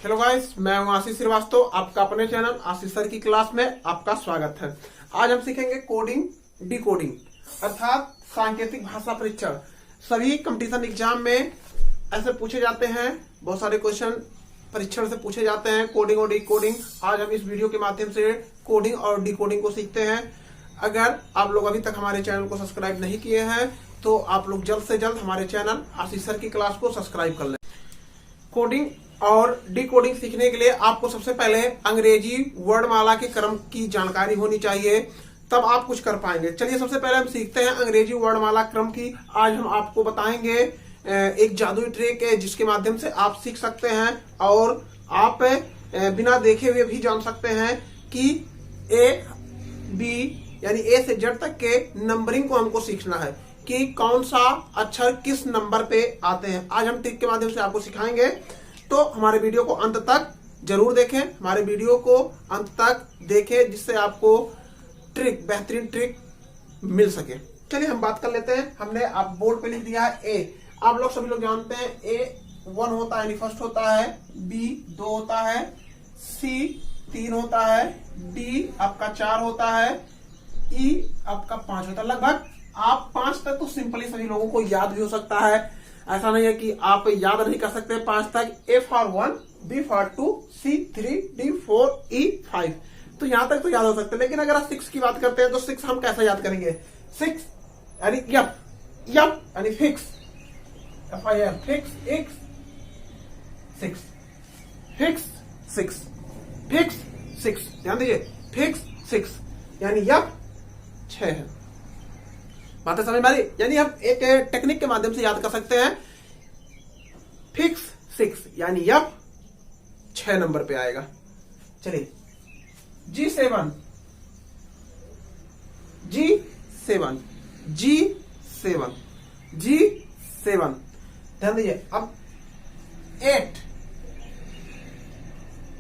Hello guys, मैं हूं आशीष श्रीवास्तव। आपका अपने चैनल आशीष सर की क्लास में आपका स्वागत है। आज हम सीखेंगे कोडिंग डिकोडिंग अर्थात सांकेतिक भाषा परीक्षण। सभी कंपटीशन एग्जाम में ऐसे पूछे जाते हैं, बहुत सारे क्वेश्चन परीक्षण से पूछे जाते हैं कोडिंग और डिकोडिंग। आज हम इस वीडियो के माध्यम से कोडिंग और डिकोडिंग को सीखते हैं। अगर आप लोग अभी तक हमारे चैनल को सब्सक्राइब नहीं किए हैं तो आप लोग जल्द से जल्द हमारे चैनल आशीष सर की क्लास को सब्सक्राइब कर लें। कोडिंग और डिकोडिंग सीखने के लिए आपको सबसे पहले अंग्रेजी वर्णमाला के क्रम की जानकारी होनी चाहिए, तब आप कुछ कर पाएंगे। चलिए सबसे पहले हम सीखते हैं अंग्रेजी वर्णमाला क्रम की। आज हम आपको बताएंगे एक जादुई ट्रिक है जिसके माध्यम से आप सीख सकते हैं और आप बिना देखे हुए भी जान सकते हैं कि ए बी यानी ए से जेड तक के नंबरिंग को हमको सीखना है कि कौन सा अक्षर किस नंबर पे आते हैं। आज हम ट्रिक के माध्यम से आपको सिखाएंगे, तो हमारे वीडियो को अंत तक जरूर देखें। हमारे वीडियो को अंत तक देखें जिससे आपको ट्रिक, बेहतरीन ट्रिक मिल सके। चलिए हम बात कर लेते हैं। हमने आप बोर्ड पे लिख दिया है ए। आप लोग सभी लोग जानते हैं ए 1 होता है यानी फर्स्ट होता है, बी 2 होता है, सी 3 होता है, डी आपका 4 होता है, ई आपका 5 होता है। लगभग आप 5 तक तो सिंपली सभी लोगों को याद भी हो सकता है। ऐसा नहीं है कि आप याद नहीं कर सकते 5 तक। A for 1, B for 2, C 3, D 4, E 5, तो यहां तक तो याद हो सकते हैं। लेकिन अगर आप 6 की बात करते हैं तो 6 हम कैसे याद करेंगे? 6 यानी यप, यप यानी fix, FIR fix, x 6, fix 6, fix 6, ध्यान दीजिए, फिक्स 6 यानी यप 6 है। बातें समझ में आ रही? यानी हम एक टेक्निक के माध्यम से याद कर सकते हैं। फिक्स 6 यानी यप 6 नंबर पे आएगा। चलिए G7, G7, G7, G7, ध्यान दीजिए। अब 8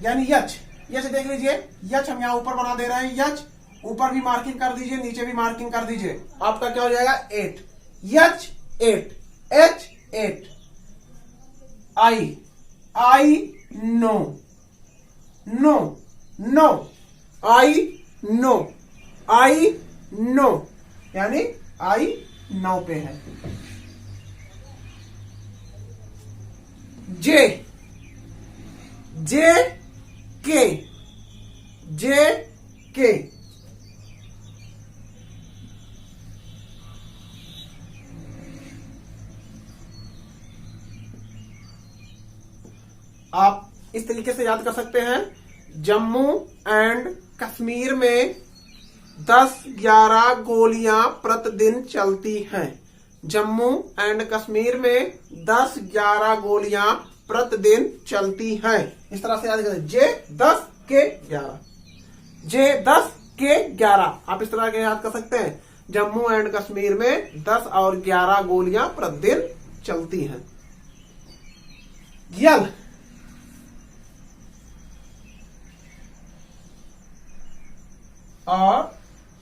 यानी यच, यच देख लीजिए, यच हम यहां ऊपर बना दे रहे हैं। यच ऊपर भी मार्किंग कर दीजिए, नीचे भी मार्किंग कर दीजिए। आपका क्या हो जाएगा? 8, H 8, H 8, I no, no no, I no, I no यानी आई 9 पे है। जे, जे के, जे के, आप इस तरीके से याद कर सकते हैं। जम्मू एंड कश्मीर में 10-11 गोलियां प्रतिदिन चलती हैं। जम्मू एंड कश्मीर में 10-11 गोलियां प्रतिदिन चलती हैं। इस तरह से याद करें। जे 10 के 11, जे 10 के 11, आप इस तरह के याद कर सकते हैं। जम्मू एंड कश्मीर में 10 और 11 गोलियां प्रतिदिन चलती हैं। यल, और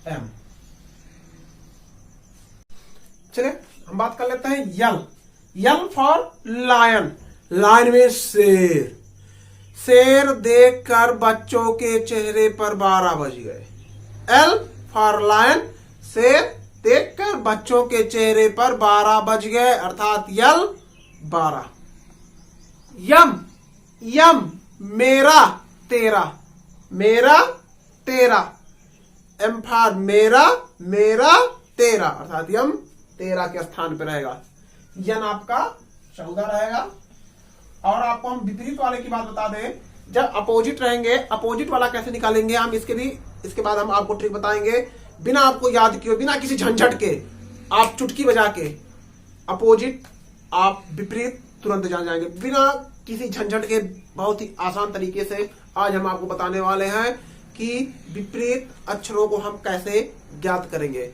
एम। चलिए हम बात कर लेते हैं यल। यल फॉर लायन, लायन में शेर। शेर देखकर बच्चों के चेहरे पर 12 बज गए। एल फॉर लायन, शेर देखकर बच्चों के चेहरे पर 12 बज गए अर्थात यल 12। यम, यम मेरा तेरा, मेरा तेरा। एम फॉर मेरा, मेरा तेरा अर्थात यम 13 के स्थान पर रहेगा। यन आपका 14 रहेगा। और आपको हम विपरीत वाले की बात बता दें, जब अपोजिट रहेंगे, अपोजिट वाला कैसे निकालेंगे हम इसके बाद हम आपको ट्रिक बताएंगे। बिना आपको याद किए, बिना किसी झंझट के, आप चुटकी बजा के अपोजिट, आप विपरीत तुरंत जान जाएंगे बिना किसी झंझट के। बहुत ही आसान तरीके से आज हम आपको बताने वाले हैं कि विपरीत अक्षरों को हम कैसे ज्ञात करेंगे।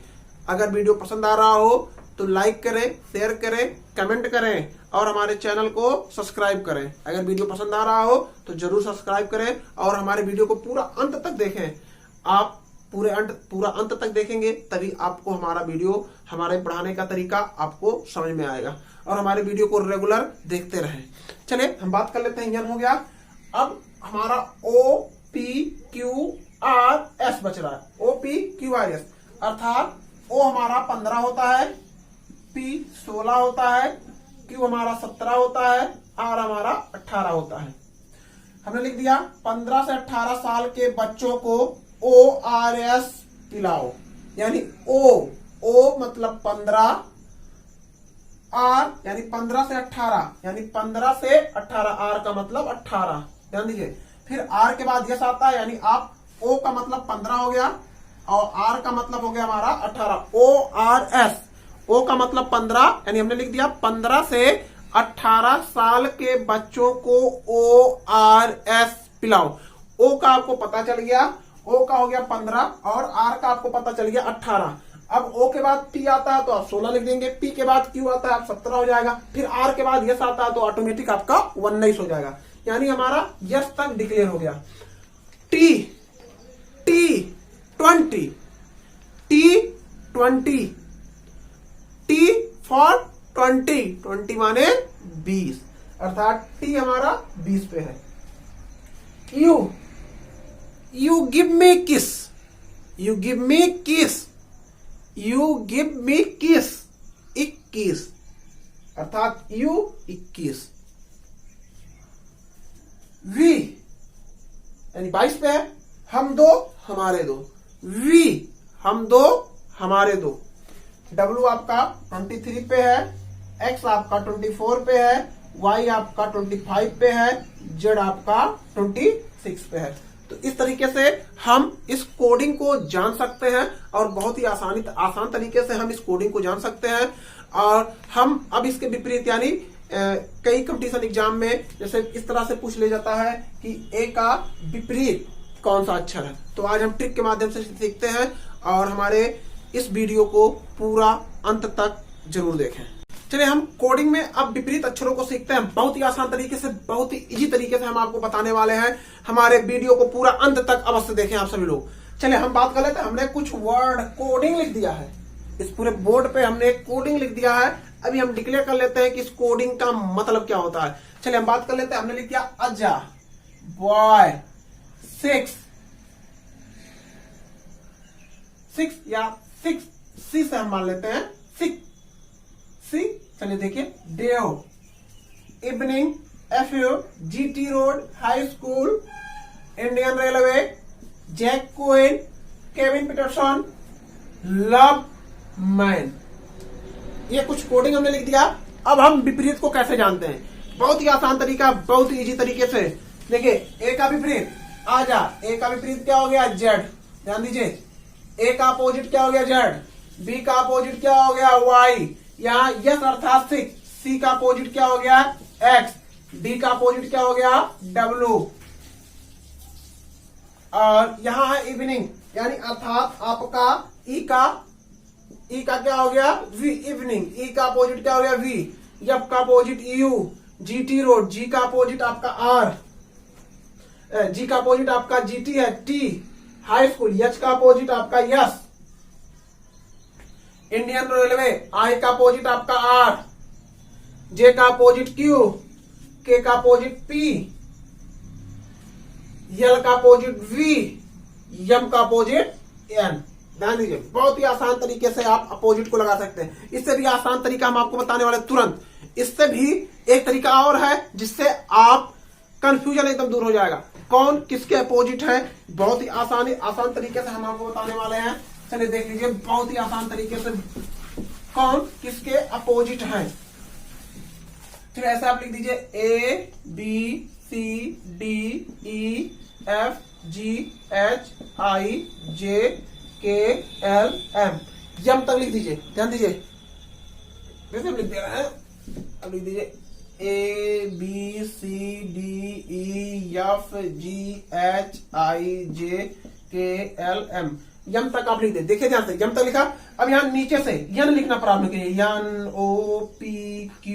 अगर वीडियो पसंद आ रहा हो तो लाइक करें, शेयर करें, कमेंट करें और हमारे चैनल को सब्सक्राइब करें। अगर वीडियो पसंद आ रहा हो तो जरूर सब्सक्राइब करें और हमारे वीडियो को पूरा अंत तक देखें। आप पूरा अंत तक देखेंगे तभी आपको हमारा वीडियो, हमारे पढ़ाने का तरीका आपको समझ में आएगा और हमारे वीडियो को रेगुलर देखते रहें। चलिए हम बात कर लेते हैं। यन हो गया। अब हमारा O P Q R S बच रहा है, O P Q R S, अर्थात ओ हमारा 15 होता है, पी 16 होता है, क्यू हमारा 17 होता है, आर हमारा 18 होता है। हमने लिख दिया 15 से 18 साल के बच्चों को ORS पिलाओ, यानी ओ मतलब 15, आर यानी 15 से 18, यानी 15 से 18, आर का मतलब 18, ध्यान दीजिए। फिर आर के बाद यस आता है, यानी आप ओ का मतलब 15 हो गया और आर का मतलब हो गया हमारा 18, ORS, ओ का मतलब 15, यानी हमने लिख दिया 15 से 18 साल के बच्चों को ORS पिलाओ। ओ का आपको पता चल गया, ओ का हो गया 15 और आर का आपको पता चल गया 18। अब ओ के बाद पी आता है तो आप 16 लिख देंगे, पी के बाद क्यू आता है आप 17 हो जाएगा, फिर आर के बाद यस आता है तो ऑटोमेटिक आपका 19 हो जाएगा, यानी हमारा यस तक डिक्लेयर हो गया। टी 20 टी फॉर 20 माने 20, अर्थात टी हमारा 20 पे है। यू गिव मी किस, यू गिव मी किस, यू गिव मी किस 21, अर्थात यू 21। वी यानी 22 पे है, हम दो हमारे दो, वी हम दो हमारे दो। डब्ल्यू आपका 23 पे है, एक्स आपका 24 पे है, वाई आपका 25 पे है, जेड आपका 26 पे है। तो इस तरीके से हम इस कोडिंग को जान सकते हैं और बहुत ही आसान तरीके से हम इस कोडिंग को जान सकते हैं। और हम अब इसके विपरीत यानी कई कंपटीशन एग्जाम में जैसे इस तरह से पूछ ले जाता है कि ए का विपरीत कौन सा अक्षर है, तो आज हम ट्रिक के माध्यम से सीखते हैं और हमारे इस वीडियो को पूरा अंत तक जरूर देखें। चलिए हम कोडिंग में अब विपरीत अक्षरों को सीखते हैं, बहुत ही आसान तरीके से, बहुत ही इजी तरीके से हम आपको बताने वाले हैं। हमारे वीडियो को पूरा अंत तक अवश्य देखें आप सभी लोग। चलिए हम बात कर लेते हैं, हमने कुछ वर्ड कोडिंग लिख दिया है, इस पूरे बोर्ड पे हमने कोडिंग लिख दिया है। अभी हम डिक्लेयर कर लेते हैं कि इस कोडिंग का मतलब क्या होता है। चलिए हम बात कर लेते हैं, हमने लिख दिया अजा बॉय 6 या 6 सी से हम मान लेते हैं 6 सी। चलिए देखिए Dave evening FU GT road high school Indian railway Jack Koin Kevin Pietersen love man, ये कुछ कोडिंग हमने लिख दिया। अब हम विपरीत को कैसे जानते हैं, बहुत ही आसान तरीका, बहुत ही इजी तरीके से। देखिए ए का विपरीत आजा, ए का विपरीत क्या हो गया जेड, ध्यान दीजिए ए का अपोजिट क्या हो गया जेड, बी का अपोजिट क्या हो गया वाई, यहाँ यस अर्थात 6, सी का अपोजिट क्या हो गया एक्स, डी का अपोजिट क्या हो गया डब्ल्यू, और यहां है इवनिंग यानी अर्थात आपका ई का क्या हो गया वी, इवनिंग, ई का अपोजिट क्या हो गया वी, एफ का अपोजिट यू, जीटी रोड, जी का अपोजिट आपका आर, जी का अपोजिट आपका जीटी है टी, हाई स्कूल, एच का अपोजिट आपका यस, इंडियन रेलवे, आई का अपोजिट आपका आर, जे का अपोजिट क्यू, के का अपोजिट पी, यल का अपोजिट वी, यम का अपोजिट एन। ध्यान दीजिए बहुत ही आसान तरीके से आप अपोजिट को लगा सकते हैं। इससे भी आसान तरीका हम आपको बताने वाले तुरंत। इससे भी एक तरीका और है जिससे आप कंफ्यूजन एकदम दूर हो जाएगा, कौन किसके अपोजिट है, बहुत ही आसान तरीके से हम आपको बताने वाले हैं। चलिए देख लीजिए बहुत ही आसान तरीके से कौन किसके अपोजिट है। फिर ऐसे आप लिख दीजिए A B C D E F G H I J K L M, यम तक लिख दीजिए। ध्यान दीजिए वैसे लिख दिया है, अब लिख दीजिए A B C D E F G H I J K L M, यम तक आप लिख दे। देखिए ध्यान से यम तक लिखा। अब यहाँ नीचे से यन लिखना प्रारंभ कीजिए, यन O P Q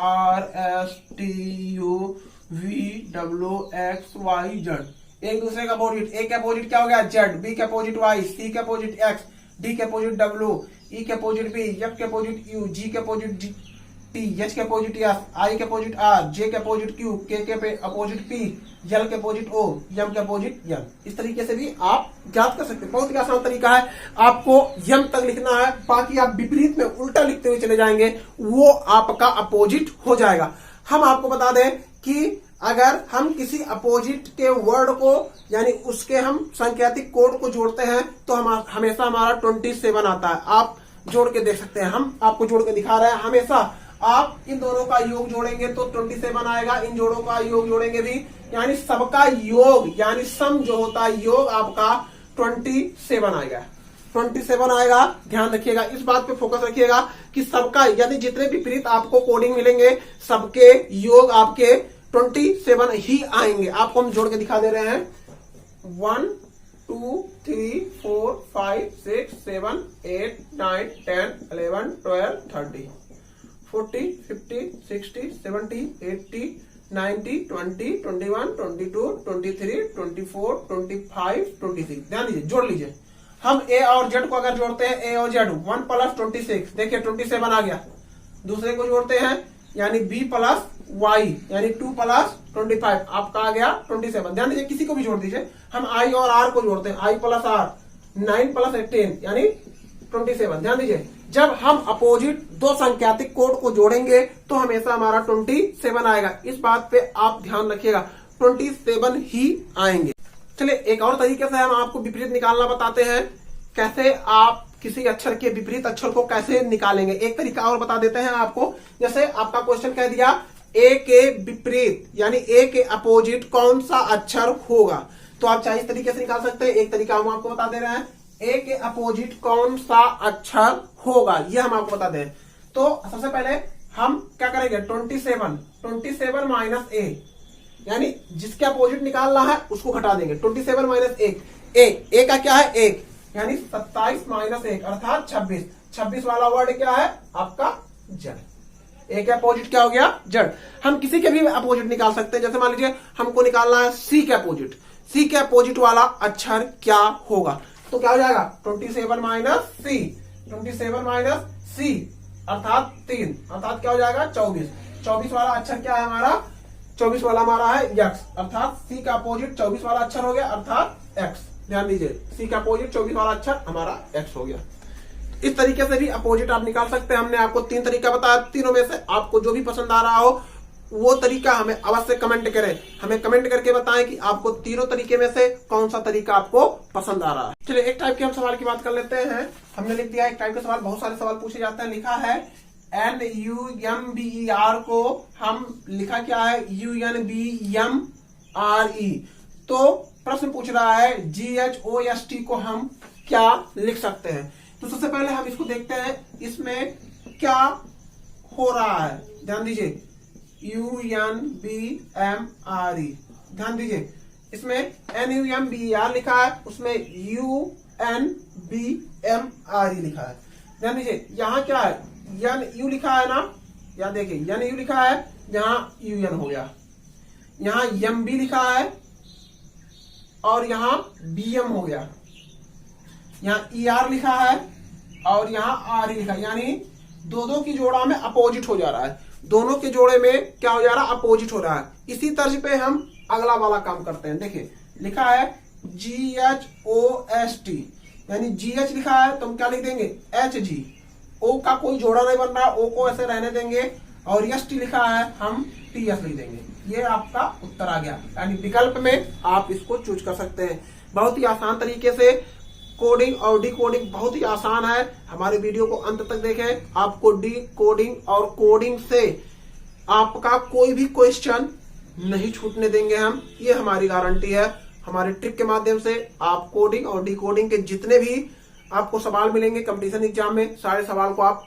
R S T U V W X Y Z, एक दूसरे का अपोजिट। ए के अपोजिट क्या हो गया जेड, बी के अपोजिट वाई, सी के अपोजिट एक्स, डी के अपोजिट डब्ल्यू, ई के अपोजिट बी, एफ के अपोजिट यू, जी के अपोजिट टी, एच के अपोजिट एस, आई के अपोजिट आर, जे के अपोजिट क्यू, के अपोजिट पी, यल के अपोजिट ओ, यम के अपोजिट यम। इस तरीके से भी आप ज्ञात कर सकते हैं। बहुत ही आसान तरीका है। आपको यम तक लिखना है, बाकी आप विपरीत में उल्टा लिखते हुए चले जाएंगे, वो आपका अपोजिट हो जाएगा। हम आपको बता दें कि अगर हम किसी अपोजिट के वर्ड को यानी उसके हम सांकेतिक कोड को जोड़ते हैं तो हम हमेशा हमारा 27 आता है। आप जोड़ के देख सकते हैं, हम आपको जोड़ के दिखा रहे हैं। हमेशा आप इन दोनों का योग जोड़ेंगे तो 27 आएगा, इन जोड़ों का योग जोड़ेंगे भी, यानी सबका योग यानी सम जो होता है योग आपका 27 आएगा। 27 आएगा। ध्यान रखिएगा, इस बात पे फोकस रखिएगा कि सबका यानी जितने विपरीत आपको कोडिंग मिलेंगे सबके योग आपके 27 ही आएंगे। आपको हम जोड़ के दिखा दे रहे हैं। 1 2 3 4 5 6 7 8 9 10 11 12 13 40 50 60 70 80 90 20 21 22 23 24 25 26। ध्यान दीजिए, जोड़ लीजिए। हम ए और जेड को अगर जोड़ते हैं, ए और जेड 1 + 26, देखिए 27 आ गया। दूसरे को जोड़ते हैं यानी बी प्लस वाई यानी 2 + 25, आपका आ गया 27। ध्यान दीजिए, किसी को भी जोड़ दीजिए। हम आई और आर को जोड़ते हैं, आई + आर 9 + 18 यानी 27। ध्यान दीजिए, जब हम अपोजिट दो संख्यातिक कोड को जोड़ेंगे तो हमेशा हमारा 27 आएगा। इस बात पे आप ध्यान रखिएगा, 27 ही आएंगे। चलिए एक और तरीके से हम आपको विपरीत निकालना बताते हैं, कैसे आप किसी अक्षर के विपरीत अक्षर को कैसे निकालेंगे। एक तरीका और बता देते हैं आपको। जैसे आपका क्वेश्चन कह दिया ए के विपरीत यानी ए के अपोजिट कौन सा अक्षर होगा, तो आप चाहे इस तरीके से निकाल सकते हैं। एक तरीका हम आपको बता दे रहे हैं, ए के अपोजिट कौन सा अक्षर होगा, यह हम आपको बता दें। तो सबसे पहले हम क्या करेंगे, 27 माइनस ए यानी जिसके अपोजिट निकालना है उसको घटा देंगे। 27 माइनस 1, ए का क्या है 1 यानी 27 माइनस 1 अर्थात 26। 26 वाला वर्ड क्या है आपका जड़। ए के अपोजिट क्या हो गया जड़। हम किसी के भी अपोजिट निकाल सकते हैं। जैसे मान लीजिए हमको निकालना है सी के अपोजिट, सी के अपोजिट वाला अक्षर क्या होगा, तो क्या हो जाएगा 27 माइनस सी, 27 माइनस सी अर्थात 3 अर्थात क्या हो जाएगा 24। 24 वाला अक्षर क्या है हमारा, 24 वाला हमारा है एक्स अर्थात सी का अपोजिट 24 वाला अक्षर हो गया अर्थात एक्स। ध्यान दीजिए, सी का अपोजिट 24 वाला अक्षर हमारा एक्स हो गया। इस तरीके से भी अपोजिट आप निकाल सकते हैं। हमने आपको 3 तरीका बताया, तीनों में से आपको जो भी पसंद आ रहा हो वो तरीका हमें अवश्य कमेंट करें। हमें कमेंट करके बताएं कि आपको तीनों तरीके में से कौन सा तरीका आपको पसंद आ रहा है। चलिए एक टाइप के हम सवाल की बात कर लेते हैं। हमने लिख दिया एक टाइप के सवाल, बहुत सारे सवाल पूछे जाते हैं। लिखा है NUMBER को हम लिखा क्या है UNBMRE। तो प्रश्न पूछ रहा है GHOST को हम क्या लिख सकते हैं। तो सबसे पहले हम इसको देखते हैं, इसमें क्या हो रहा है। ध्यान दीजिए UNBMRE, ध्यान दीजिए इसमें NUMBER लिखा है, उसमें UNBMRE लिखा है। ध्यान दीजिए यहाँ क्या है यू लिखा है ना, यहाँ देखिए यू लिखा है, यहाँ UN हो गया, यहाँ MB लिखा है और यहाँ BM हो गया, यहाँ ER लिखा है और यहाँ RE लिखा है, यानी दो की जोड़ा में अपोजिट हो जा रहा है। दोनों के जोड़े में क्या हो जा रहा है अपोजिट हो रहा है। इसी तर्ज पे हम अगला वाला काम करते हैं। देखिए लिखा है GHOST यानी GH लिखा है तो हम क्या लिख देंगे HG। O का कोई जोड़ा नहीं बन रहा, O को ऐसे रहने देंगे और ST लिखा है हम TS लिख देंगे। ये आपका उत्तर आ गया, यानी विकल्प में आप इसको चूज कर सकते हैं। बहुत ही आसान तरीके से कोडिंग और डिकोडिंग बहुत ही आसान है। हमारे वीडियो को अंत तक देखें, आपको डिकोडिंग और कोडिंग से आपका कोई भी क्वेश्चन नहीं छूटने देंगे हम, ये हमारी गारंटी है। हमारे ट्रिक के माध्यम से आप कोडिंग और डिकोडिंग के जितने भी आपको सवाल मिलेंगे कंपटीशन एग्जाम में, सारे सवाल को आप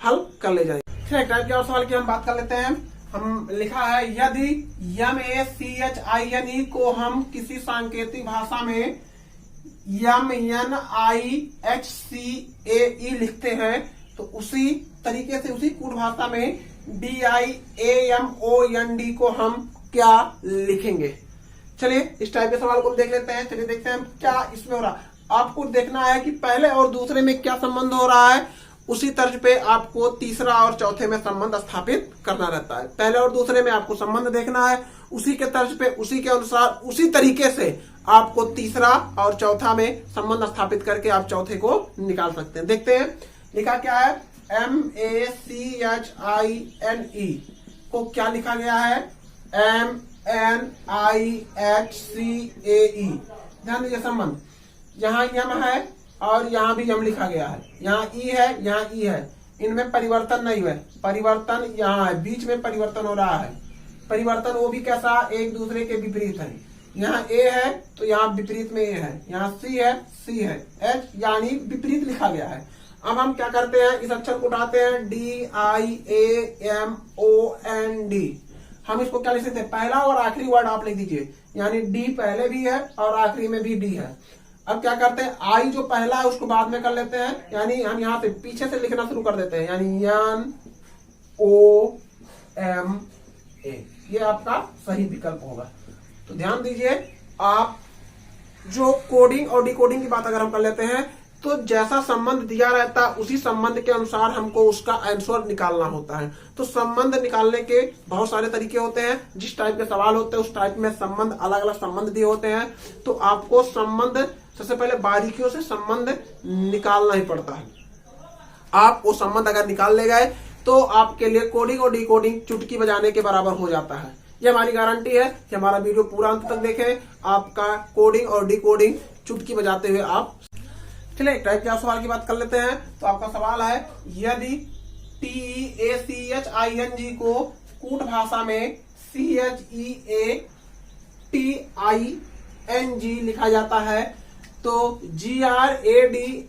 हल कर ले जाएंगे। फिर एक टाइप के और सवाल की हम बात कर लेते हैं। हम लिखा है यदि MACHINE को हम किसी सांकेतिक भाषा में MNIHCAE लिखते हैं तो उसी तरीके से उसी कूट भाषा में DIAMOND को हम क्या लिखेंगे। चलिए इस टाइप के सवाल को देख लेते हैं। चलिए देखते हैं क्या इसमें हो रहा है। आपको देखना है कि पहले और दूसरे में क्या संबंध हो रहा है, उसी तर्ज पे आपको तीसरा और चौथे में संबंध स्थापित करना रहता है। पहले और दूसरे में आपको संबंध देखना है, उसी के तर्ज पे, उसी के अनुसार, उसी तरीके से आपको तीसरा और चौथा में संबंध स्थापित करके आप चौथे को निकाल सकते हैं। देखते हैं लिखा क्या है। MACHINE को क्या लिखा गया है? MNIHCAE। ध्यान दीजिए संबंध, यहाँ यम है और यहाँ भी यम लिखा गया है, यहाँ ई है, यहाँ ई है, इनमें परिवर्तन नहीं है, परिवर्तन यहाँ है, बीच में परिवर्तन हो रहा है। परिवर्तन वो भी कैसा? एक दूसरे के विपरीत है। यहाँ ए है तो यहाँ विपरीत में ए है, यहाँ सी है, सी है, एच यानी विपरीत लिखा गया है। अब हम क्या करते हैं, इस अक्षर को उठाते हैं, DIAMOND। हम इसको क्या लिख सकते हैं? पहला और आखिरी वर्ड आप लिख दीजिए, यानी डी पहले भी है और आखिरी में भी डी है। अब क्या करते हैं, आई जो पहला है उसको बाद में कर लेते हैं, यानी हम यहाँ से पीछे से लिखना शुरू कर देते हैं, यानी NOMA। ये आपका सही विकल्प होगा। तो ध्यान दीजिए, आप जो कोडिंग और डिकोडिंग की बात अगर हम कर लेते हैं तो जैसा संबंध दिया रहता है उसी संबंध के अनुसार हमको उसका आंसर निकालना होता है। तो संबंध निकालने के बहुत सारे तरीके होते हैं, जिस टाइप के सवाल होते हैं उस टाइप में संबंध, अलग अलग संबंध दिए होते हैं। तो आपको संबंध सबसे पहले बारीकियों से संबंध निकालना ही पड़ता है। आप वो संबंध अगर निकाल ले गए तो आपके लिए कोडिंग और डिकोडिंग चुटकी बजाने के बराबर हो जाता है। ये हमारी गारंटी है कि हमारा वीडियो पूरा अंत तक देखें, आपका कोडिंग और डिकोडिंग चुटकी बजाते हुए आप। चलिए एक टाइप के सवाल की बात कर लेते हैं। तो आपका सवाल है, यदि TEACHING को कूट भाषा में CHEATING लिखा जाता है तो GRADIENT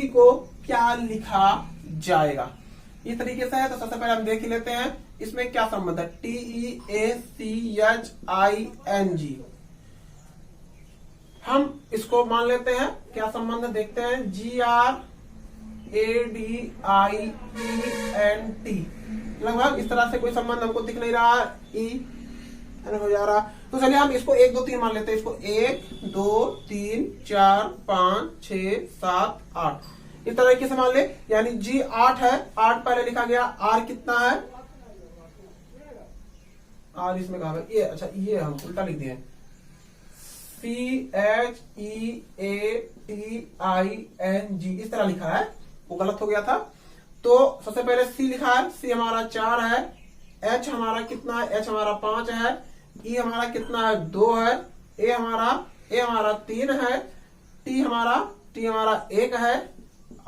को क्या लिखा जाएगा? इस तरीके से है। तो सबसे पहले हम देख ही लेते हैं इसमें क्या संबंध है। TEACHING, हम इसको मान लेते हैं क्या संबंध देखते हैं, GRADIENT। लगभग इस तरह से कोई संबंध हमको दिख नहीं रहा, ई हो जा रहा। तो चलिए हम इसको 1 2 3 मान लेते हैं। इसको 1 2 3 4 5 6 7 8 इस तरीके से मान ले, यानी G 8 है, 8 पहले लिखा गया। R कितना है? R इसमें कहा है ये, अच्छा ये हम उल्टा लिख दिए, CHEATING इस तरह लिखा है, वो गलत हो गया था। तो सबसे पहले C लिखा है, C हमारा 4 है, H हमारा कितना है? H हमारा 5 है, E हमारा कितना है? 2 है, A हमारा 3 है, T हमारा 1 है,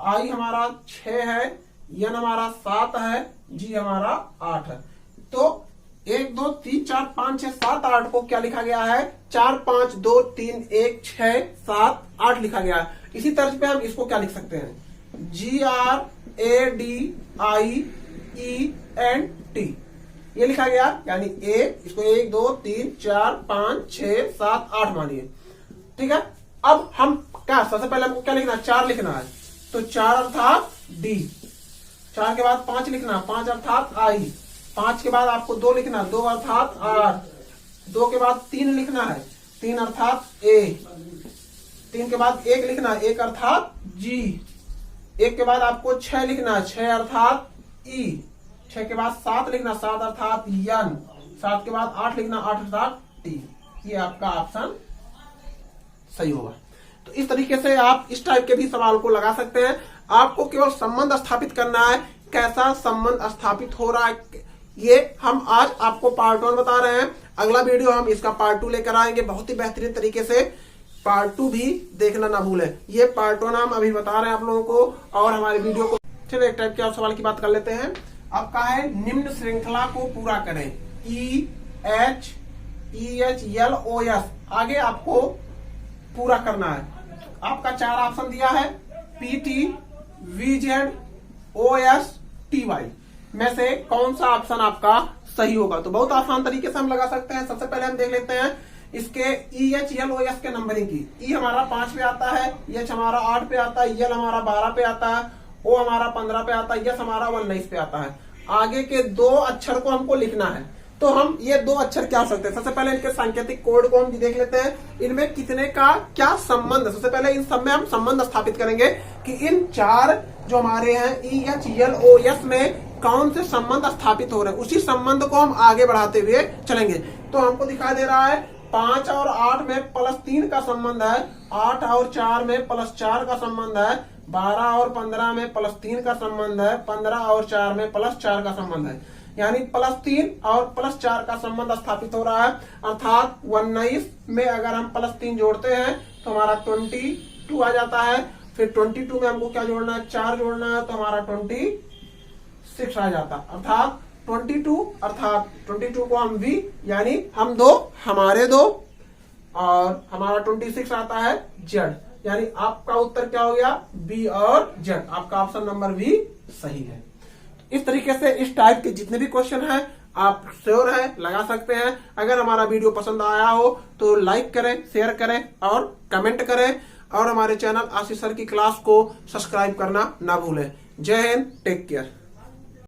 I हमारा 6 है, N हमारा 7 है, G हमारा 8 है। तो 1 2 3 4 5 6 7 8 को क्या लिखा गया है? 4 5 2 3 1 6 7 8 लिखा गया है। इसी तर्ज पे हम इसको क्या लिख सकते हैं? GRADIENT ये लिखा गया, यानी इसको 1 2 3 4 5 6 7 8 मानिए, ठीक है। अब हम क्या, सबसे पहले हमको क्या लिखना है? 4 लिखना है। तो 4 अर्थात D, 4 के बाद 5 लिखना, 5 अर्थात I, 5 के बाद आपको 2 लिखना, 2 अर्थात R, 2 के बाद 3 लिखना है, 3 अर्थात A, 3 के बाद 1 लिखना, 1 अर्थात G, 1 के बाद आपको 6 लिखना, 6 अर्थात E, 6 के बाद 7 लिखना, 7 अर्थात N, 7 के बाद 8 लिखना, 8 अर्थात T। ये आपका ऑप्शन सही होगा। तो इस तरीके से आप इस टाइप के भी सवाल को लगा सकते हैं। आपको केवल संबंध स्थापित करना है, कैसा संबंध स्थापित हो रहा है ये हम आज आपको पार्ट 1 बता रहे हैं। अगला वीडियो हम इसका पार्ट 2 लेकर आएंगे बहुत ही बेहतरीन तरीके से। पार्ट 2 भी देखना ना भूलें। ये पार्ट 1 हम अभी बता रहे हैं आप लोगों को, और हमारे वीडियो को। चलिए एक टाइप के आप सवाल की बात कर लेते हैं। अब कहा है निम्न श्रृंखला को पूरा करें। EHELOS आगे आपको पूरा करना है। आपका 4 ऑप्शन दिया है, PT, VZ, OS, TY में से कौन सा ऑप्शन आपका सही होगा? तो बहुत आसान तरीके से हम लगा सकते हैं। सबसे पहले हम देख लेते हैं इसके EHELOS के नंबरिंग की। E हमारा 5 पे आता है, H हमारा 8 पे आता है, L हमारा 12 पे आता है, O हमारा 15 पे आता है, S हमारा 19 पे आता है। आगे के 2 अक्षर को हमको लिखना है। तो हम ये दो अक्षर क्या हो सकते हैं। सबसे पहले इनके सांकेतिक कोड को हम देख लेते हैं, इनमें कितने का क्या संबंध है। सबसे पहले इन सब में हम संबंध स्थापित करेंगे कि इन चार जो हमारे हैं EHLOS में कौन से संबंध स्थापित हो रहे हैं, उसी संबंध को हम आगे बढ़ाते हुए चलेंगे। तो हमको दिखाई दे रहा है 5 और 8 में +3 का संबंध है, 8 और 4 में +4 का संबंध है, 12 और 15 में +3 का संबंध है, 15 और 4 में +4 का संबंध है। यानी +3 और +4 का संबंध स्थापित हो रहा है। अर्थात 19 में अगर हम +3 जोड़ते हैं तो हमारा 22 आ जाता है। फिर 22 में हमको क्या जोड़ना है, 4 जोड़ना है, तो हमारा 26 आ जाता। अर्थात 22 को हम V यानी हम दो, हमारे दो, और हमारा 26 आता है Z। यानी आपका उत्तर क्या हो गया, B और Z। आपका ऑप्शन नंबर B सही है। इस तरीके से इस टाइप के जितने भी क्वेश्चन हैं आप श्योर है लगा सकते हैं। अगर हमारा वीडियो पसंद आया हो तो लाइक करें, शेयर करें और कमेंट करें, और हमारे चैनल आशीष सर की क्लास को सब्सक्राइब करना ना भूलें। जय हिंद, टेक केयर।